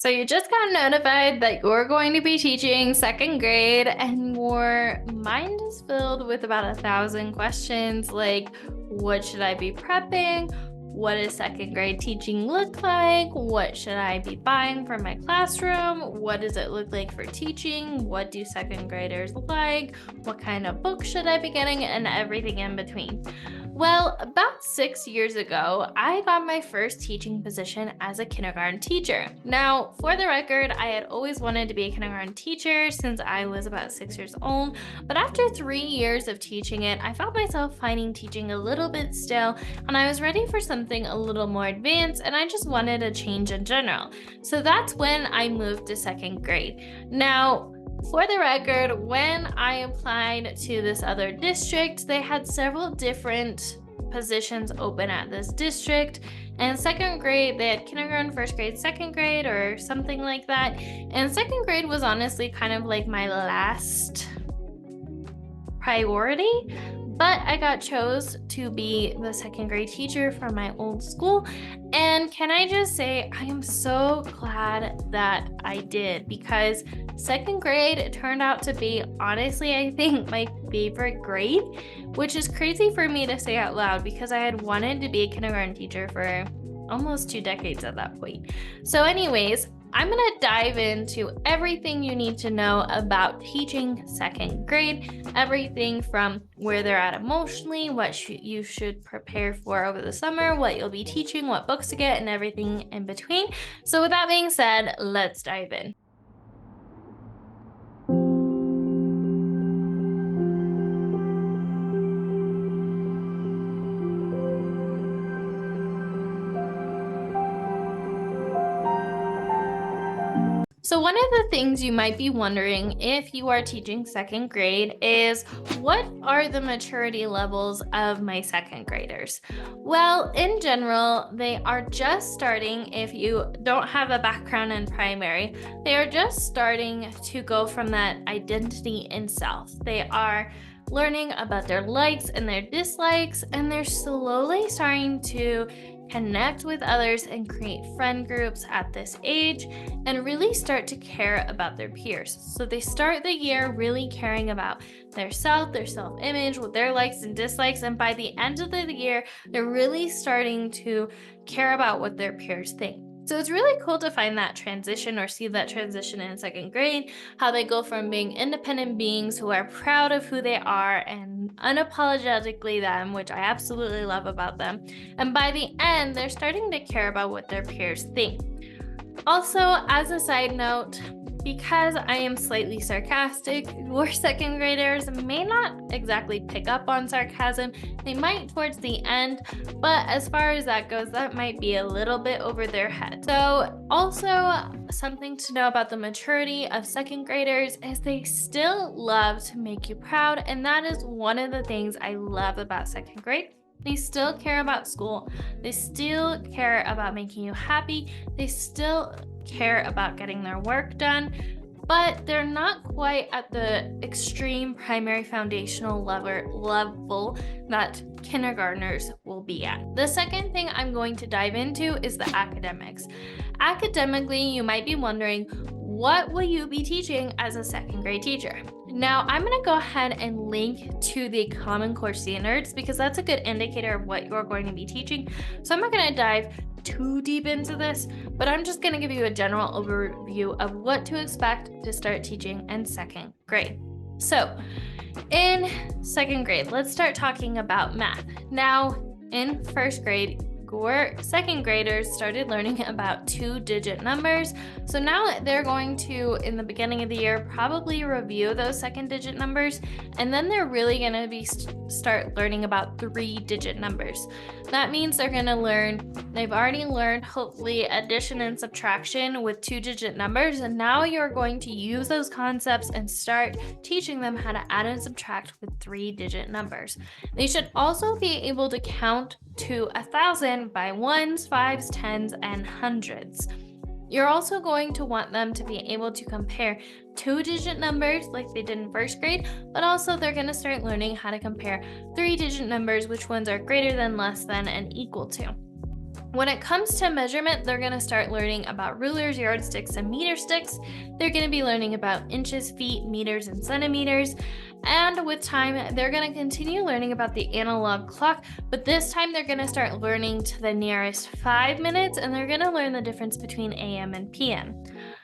So you just got notified that you're going to be teaching second grade, and your mind is filled with about 1,000 questions like, what should I be prepping? What does second grade teaching look like? What should I be buying for my classroom? What does it look like for teaching? What do second graders like? What kind of books should I be getting? And everything in between. Well, about 6 years ago, I got my first teaching position as a kindergarten teacher. Now, for the record, I had always wanted to be a kindergarten teacher since I was about 6 years old, but after 3 years of teaching it, I felt myself finding teaching a little bit stale, and I was ready for something a little more advanced, and I just wanted a change in general. So that's when I moved to second grade. Now, for the record, when I applied to this other district, they had several different positions open at this district. And second grade, they had kindergarten, first grade, second grade, or something like that. And second grade was honestly kind of like my last priority, but I got chose to be the second grade teacher for my old school. And can I just say, I am so glad that I did, because second grade turned out to be, honestly, I think my favorite grade, which is crazy for me to say out loud because I had wanted to be a kindergarten teacher for almost 2 decades at that point. So anyways, I'm going to dive into everything you need to know about teaching second grade, everything from where they're at emotionally, what you should prepare for over the summer, what you'll be teaching, what books to get, and everything in between. So with that being said, let's dive in. So one of the things you might be wondering if you are teaching second grade is, what are the maturity levels of my second graders? Well, in general, they are just starting, if you don't have a background in primary, they are just starting to go from that identity in self. They are learning about their likes and their dislikes, and they're slowly starting to connect with others and create friend groups at this age and really start to care about their peers. So they start the year really caring about their self-image, what their likes and dislikes, and by the end of the year, they're really starting to care about what their peers think. So it's really cool to find that transition or see that transition in second grade, how they go from being independent beings who are proud of who they are and unapologetically them, which I absolutely love about them. And by the end, they're starting to care about what their peers think. Also, as a side note, because I am slightly sarcastic, your second graders may not exactly pick up on sarcasm. They might towards the end, but as far as that goes, that might be a little bit over their head. So also something to know about the maturity of second graders is they still love to make you proud, and that is one of the things I love about second grade. They still care about school. They still care about making you happy. They still care about getting their work done, but they're not quite at the extreme primary foundational level that kindergartners will be at. The second thing I'm going to dive into is the academics. Academically, you might be wondering, what will you be teaching as a second grade teacher? Now, I'm going to go ahead and link to the Common Core standards because that's a good indicator of what you're going to be teaching. So I'm not going to dive too deep into this, but I'm just going to give you a general overview of what to expect to start teaching in second grade. So in second grade, let's start talking about math. Now, in first grade, your second graders started learning about 2-digit numbers. So now they're going to, in the beginning of the year, probably review those second-digit numbers, and then they're really going to start learning about 3-digit numbers. That means they're going to learn, they've already learned, hopefully, addition and subtraction with 2-digit numbers, and now you're going to use those concepts and start teaching them how to add and subtract with 3-digit numbers. They should also be able to count to 1,000 by ones, fives, tens, and hundreds. You're also going to want them to be able to compare 2-digit numbers like they did in first grade, but also they're going to start learning how to compare 3-digit numbers, which ones are greater than, less than, and equal to. When it comes to measurement, they're going to start learning about rulers, yardsticks, and meter sticks. They're going to be learning about inches, feet, meters, and centimeters. And with time, they're going to continue learning about the analog clock, but this time they're going to start learning to the nearest 5 minutes, and they're going to learn the difference between AM and PM.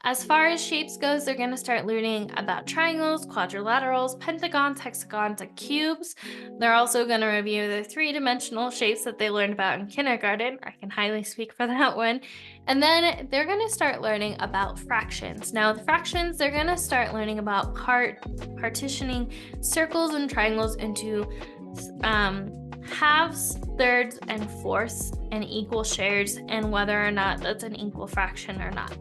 As far as shapes goes, they're going to start learning about triangles, quadrilaterals, pentagons, hexagons, and cubes. They're also going to review the three-dimensional shapes that they learned about in kindergarten. I can highly speak for that one. And then they're going to start learning about fractions. Now, the fractions, they're going to start learning about partitioning circles and triangles into halves, thirds, and fourths, and equal shares, and whether or not that's an equal fraction or not.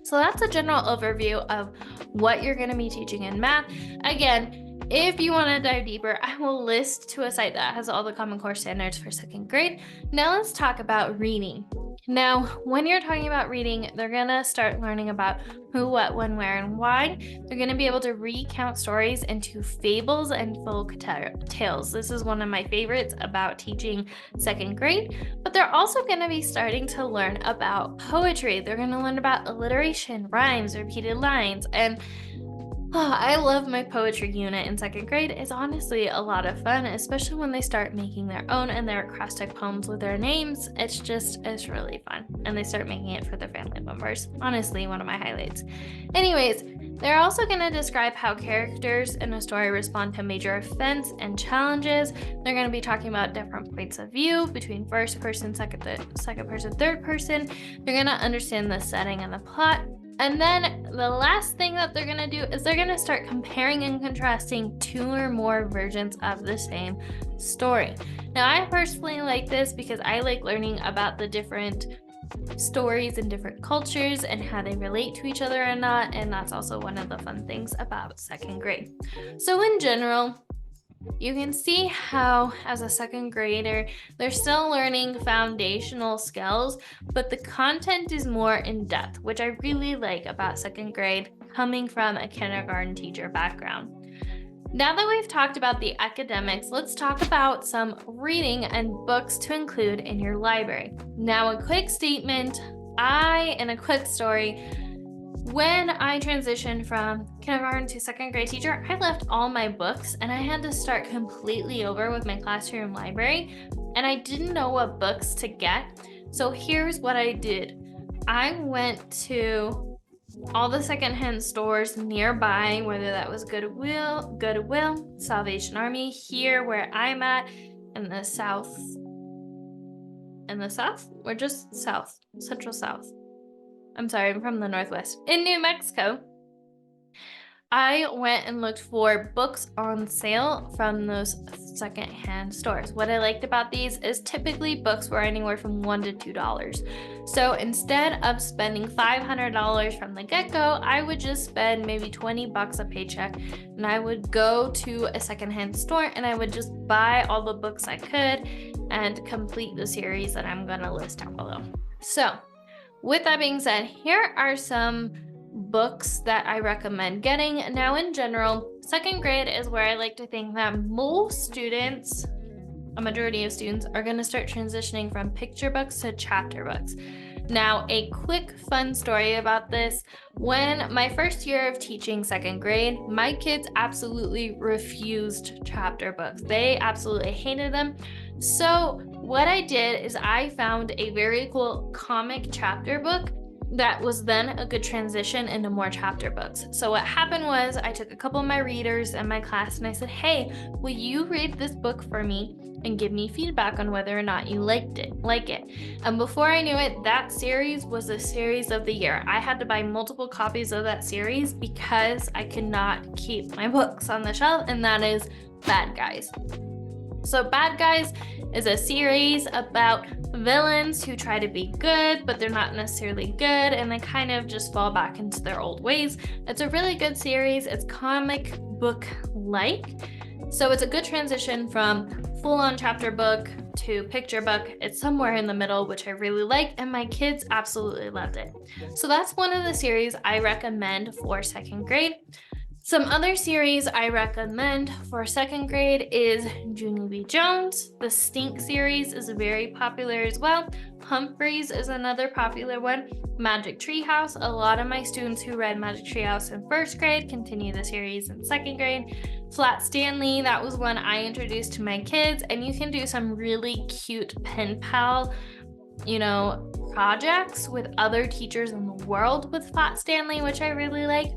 So that's a general overview of what you're going to be teaching in math. Again, if you want to dive deeper, I will list to a site that has all the Common Core standards for 2nd grade. Now let's talk about reading. Now, when you're talking about reading, they're going to start learning about who, what, when, where, and why. They're going to be able to recount stories into fables and folk tales. This is one of my favorites about teaching 2nd grade, but they're also going to be starting to learn about poetry. They're going to learn about alliteration, rhymes, repeated lines, and I love my poetry unit in 2nd grade. It's honestly a lot of fun, especially when they start making their own and their acrostic poems with their names. It's really fun. And they start making it for their family members. Honestly, one of my highlights. Anyways, they're also going to describe how characters in a story respond to major events and challenges. They're going to be talking about different points of view between first person, second person, third person. They're going to understand the setting and the plot. And then the last thing that they're going to do is they're going to start comparing and contrasting 2 or more versions of the same story. Now, I personally like this because I like learning about the different stories in different cultures and how they relate to each other or not. And that's also one of the fun things about 2nd grade. So in general, you can see how, as a 2nd grader, they're still learning foundational skills, but the content is more in depth, which I really like about 2nd grade, coming from a kindergarten teacher background. Now that we've talked about the academics, let's talk about some reading and books to include in your library. Now, a quick statement, and a quick story. When I transitioned from kindergarten to 2nd grade teacher, I left all my books and I had to start completely over with my classroom library, and I didn't know what books to get. So here's what I did. I went to all the secondhand stores nearby, whether that was Goodwill, Salvation Army, here where I'm at in the south, or just south, central south. I'm sorry, I'm from the Northwest. In New Mexico, I went and looked for books on sale from those secondhand stores. What I liked about these is typically books were anywhere from $1 to $2. So instead of spending $500 from the get-go, I would just spend maybe $20 a paycheck, and I would go to a secondhand store and I would just buy all the books I could and complete the series that I'm gonna list down below. So, with that being said, here are some books that I recommend getting. Now, in general, 2nd grade is where I like to think that most students, a majority of students, are going to start transitioning from picture books to chapter books. Now, a quick fun story about this. When my first year of teaching 2nd grade, my kids absolutely refused chapter books. They absolutely hated them. So what I did is I found a very cool comic chapter book that was then a good transition into more chapter books. So what happened was I took a couple of my readers in my class and I said, hey, will you read this book for me and give me feedback on whether or not you like it? And before I knew it, that series was the series of the year. I had to buy multiple copies of that series because I could not keep my books on the shelf, and that is Bad Guys. So Bad Guys is a series about villains who try to be good, but they're not necessarily good, and they kind of just fall back into their old ways. It's a really good series. It's comic book-like. So it's a good transition from full-on chapter book to picture book. It's somewhere in the middle, which I really like, and my kids absolutely loved it. So that's one of the series I recommend for 2nd grade. Some other series I recommend for second grade is Junie B. Jones. The Stink series is very popular as well. Humphreys is another popular one. Magic Tree House. A lot of my students who read Magic Tree House in first grade continue the series in second grade. Flat Stanley, that was one I introduced to my kids, and you can do some really cute pen pal, projects with other teachers in the world with Flat Stanley, which I really like.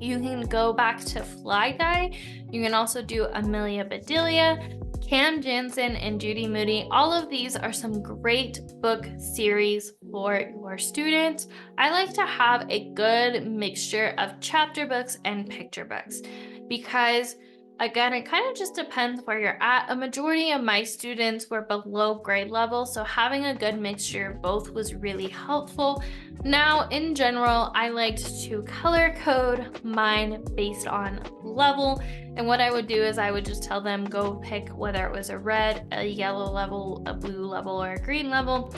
You can go back to Fly Guy. You can also do Amelia Bedelia, Cam Jansen, and Judy Moody. All of these are some great book series for your students. I like to have a good mixture of chapter books and picture books because, again, it kind of just depends where you're at. A majority of my students were below grade level, so having a good mixture of both was really helpful. Now, in general, I liked to color code mine based on level. And what I would do is I would just tell them go pick whether it was a red, a yellow level, a blue level, or a green level.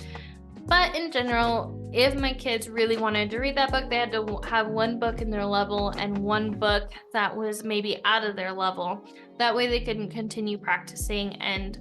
But in general, if my kids really wanted to read that book, they had to have one book in their level and one book that was maybe out of their level. That way they could continue practicing and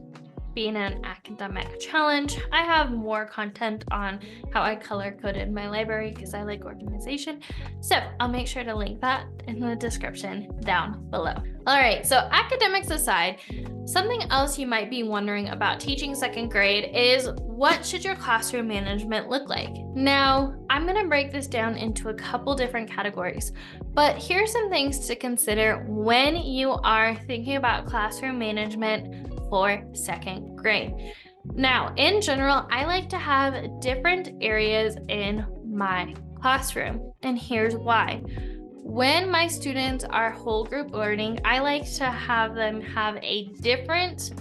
being an academic challenge. I have more content on how I color coded my library because I like organization. So I'll make sure to link that in the description down below. All right, so academics aside, something else you might be wondering about teaching second grade is what should your classroom management look like? Now, I'm gonna break this down into a couple different categories, but here's some things to consider when you are thinking about classroom management for second grade. Now, in general, I like to have different areas in my classroom, and here's why. When my students are whole group learning, I like to have them have a different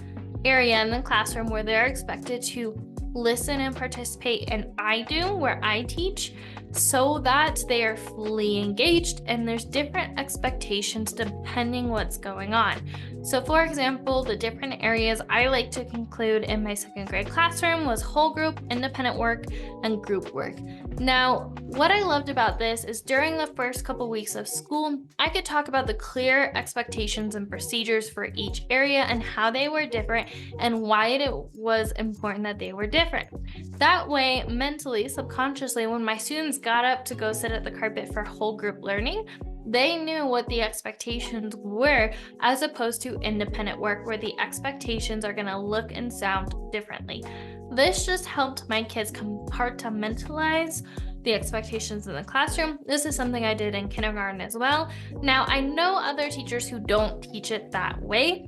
area in the classroom where they're expected to listen and participate, and I do where I teach, so that they are fully engaged and there's different expectations depending what's going on. So for example, the different areas I like to include in my second grade classroom was whole group, independent work, and group work. Now, what I loved about this is during the first couple weeks of school, I could talk about the clear expectations and procedures for each area and how they were different and why it was important that they were different. That way, mentally, subconsciously, when my students got up to go sit at the carpet for whole group learning, they knew what the expectations were, as opposed to independent work where the expectations are going to look and sound differently. This just helped my kids compartmentalize the expectations in the classroom. This is something I did in kindergarten as well. Now, I know other teachers who don't teach it that way.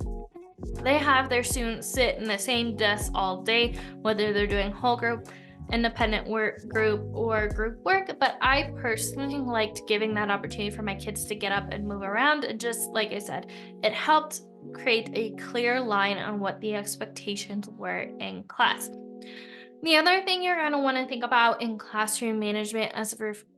They have their students sit in the same desk all day, whether they're doing whole group, independent work group, or group work, but I personally liked giving that opportunity for my kids to get up and move around, and just like I said, it helped create a clear line on what the expectations were in class. The other thing you're going to want to think about in classroom management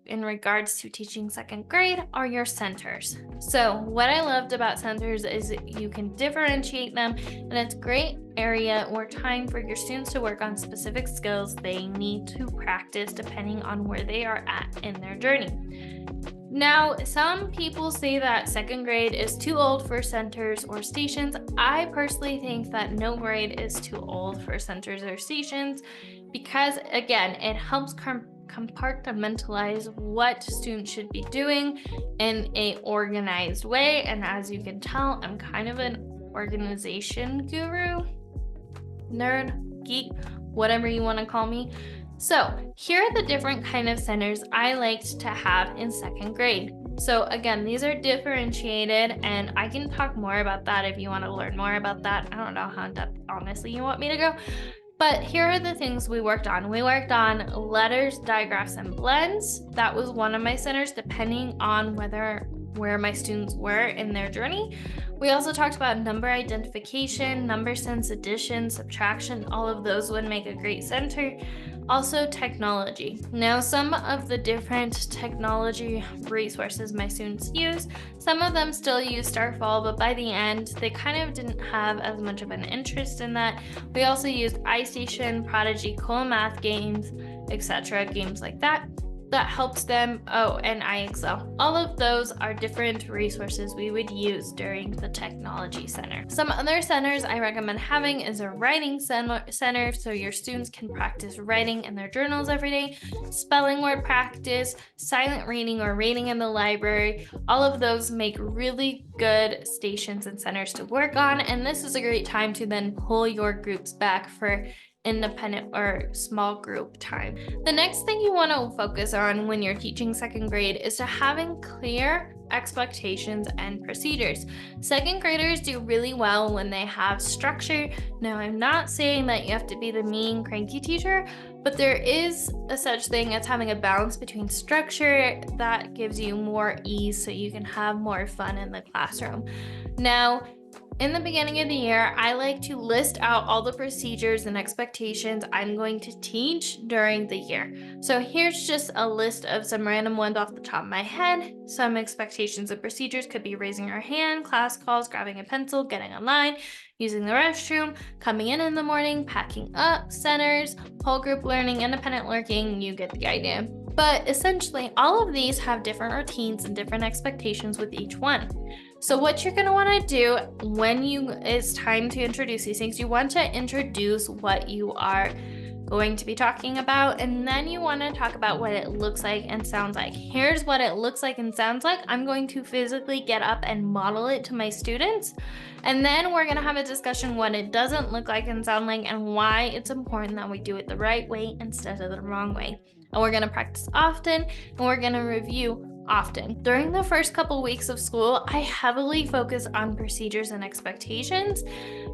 in regards to teaching second grade are your centers. So what I loved about centers is you can differentiate them, and it's a great area or time for your students to work on specific skills they need to practice depending on where they are at in their journey. Now, some people say that second grade is too old for centers or stations. I personally think that no grade is too old for centers or stations because, again, it helps compartmentalize what students should be doing in an organized way. And as you can tell, I'm kind of an organization guru, nerd, geek, whatever you want to call me. So here are the different kind of centers I liked to have in second grade. So again, these are differentiated, and I can talk more about that if you want to learn more about that. I don't know how in depth, honestly, you want me to go. But here are the things we worked on. We worked on letters, digraphs, and blends. That was one of my centers, depending on where my students were in their journey. We also talked about number identification, number sense, addition, subtraction. All of those would make a great center. Also, technology. Now, some of the different technology resources my students use, some of them still use Starfall, but by the end, they kind of didn't have as much of an interest in that. We also used iStation, Prodigy, Cool Math Games, etc., games like that. that helps them. Oh, and IXL. All of those are different resources we would use during the technology center. Some other centers I recommend having is a writing center, so your students can practice writing in their journals every day, spelling word practice, silent reading or reading in the library. All of those make really good stations and centers to work on, and this is a great time to then pull your groups back for independent or small group time. The next thing you want to focus on when you're teaching second grade is to having clear expectations and procedures. Second graders do really well when they have structure. Now, I'm not saying that you have to be the mean, cranky teacher, but there is a such thing as having a balance between structure that gives you more ease so you can have more fun in the classroom. Now, in the beginning of the year, I like to list out all the procedures and expectations I'm going to teach during the year. So here's just a list of some random ones off the top of my head. Some expectations and procedures could be raising your hand, class calls, grabbing a pencil, getting online, using the restroom, coming in the morning, packing up, centers, whole group learning, independent lurking, you get the idea. But essentially, all of these have different routines and different expectations with each one. So what you're going to want to do when it's time to introduce these things, you want to introduce what you are going to be talking about, and then you want to talk about what it looks like and sounds like. Here's what it looks like and sounds like. I'm going to physically get up and model it to my students, and then we're going to have a discussion what it doesn't look like and sound like and why it's important that we do it the right way instead of the wrong way. And we're going to practice often, and we're going to review often. During the first couple weeks of school, I heavily focus on procedures and expectations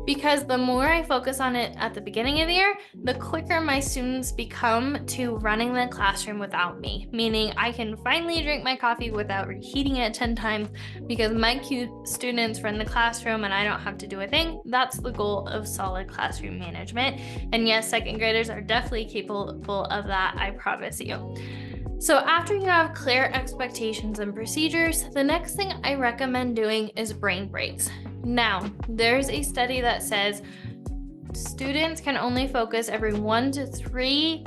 because the more I focus on it at the beginning of the year, the quicker my students become to running the classroom without me, meaning I can finally drink my coffee without reheating it 10 times because my cute students run the classroom and I don't have to do a thing. That's the goal of solid classroom management. And yes, second graders are definitely capable of that, I promise you. So after you have clear expectations and procedures, the next thing I recommend doing is brain breaks. Now, there's a study that says students can only focus every 1 to 3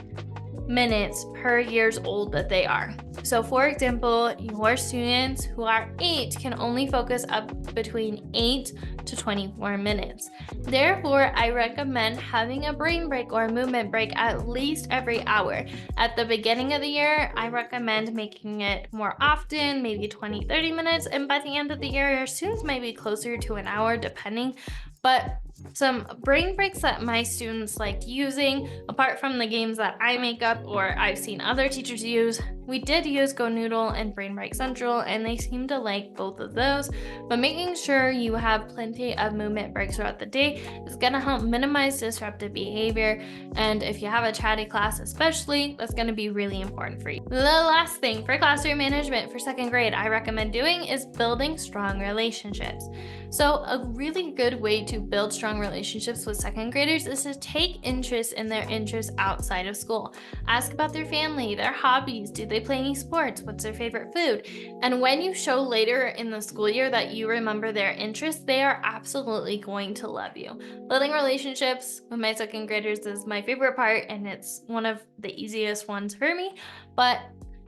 minutes per years old that they are. So for example, your students who are 8 can only focus up between 8 to 24 minutes. Therefore, I recommend having a brain break or a movement break at least every hour. At the beginning of the year, I recommend making it more often, maybe 20-30 minutes, and by the end of the year, your students might be closer to an hour depending. But some brain breaks that my students like using, apart from the games that I make up or I've seen other teachers use, we did use Go Noodle and Brain Break Central, and they seem to like both of those. But making sure you have plenty of movement breaks throughout the day is going to help minimize disruptive behavior. And if you have a chatty class especially, that's going to be really important for you. The last thing for classroom management for second grade I recommend doing is building strong relationships. So a really good way to build strong relationships with second graders is to take interest in their interests outside of school. Ask about their family, their hobbies. Do they play any sports? What's their favorite food? And when you show later in the school year that you remember their interests, they are absolutely going to love you. Building relationships with my second graders is my favorite part, and it's one of the easiest ones for me. But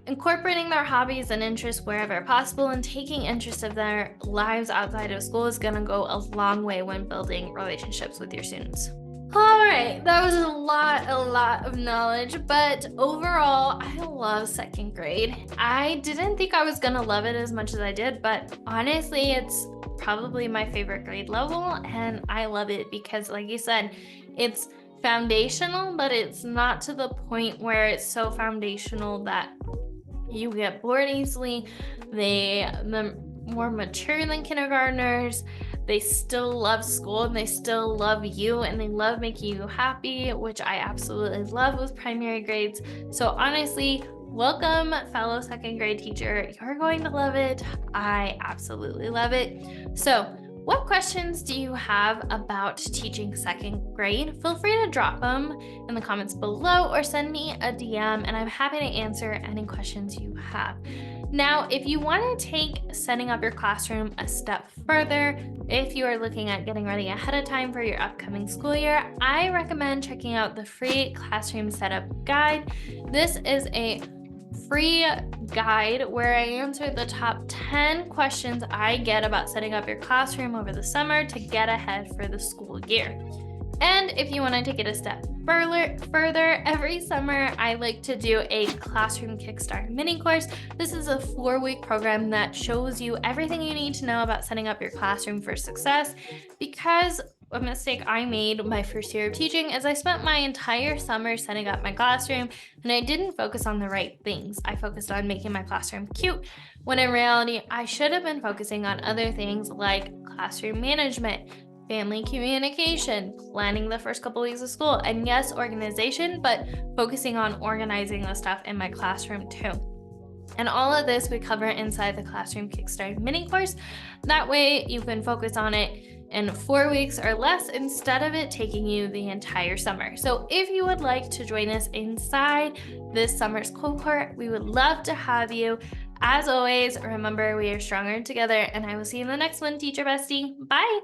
incorporating their hobbies and interests wherever possible and taking interest of their lives outside of school is going to go a long way when building relationships with your students. All right, that was a lot of knowledge, but overall, I love second grade. I didn't think I was going to love it as much as I did, but honestly, it's probably my favorite grade level, and I love it because, like you said, it's foundational, but it's not to the point where it's so foundational that you get bored easily. They're more mature than kindergartners. They still love school and they still love you and they love making you happy, which I absolutely love with primary grades. So honestly, welcome, fellow second grade teacher. You're going to love it. I absolutely love it. So what questions do you have about teaching second grade? Feel free to drop them in the comments below or send me a DM, and I'm happy to answer any questions you have. Now, if you want to take setting up your classroom a step further, if you are looking at getting ready ahead of time for your upcoming school year, I recommend checking out the free classroom setup guide. This is a free guide where I answer the top 10 questions I get about setting up your classroom over the summer to get ahead for the school year. And if you want to take it a step further, every summer I like to do a Classroom Kickstart mini course. This is a 4-week program that shows you everything you need to know about setting up your classroom for success. Because a mistake I made my first year of teaching is I spent my entire summer setting up my classroom and I didn't focus on the right things. I focused on making my classroom cute, when in reality, I should have been focusing on other things like classroom management, family communication, planning the first couple weeks of school, and yes, organization, but focusing on organizing the stuff in my classroom too. And all of this we cover inside the Classroom Kickstart mini course. That way you can focus on it in 4 weeks or less instead of it taking you the entire summer. So if you would like to join us inside this summer's cohort, we would love to have you. As always, remember we are stronger together, and I will see you in the next one, teacher bestie. Bye.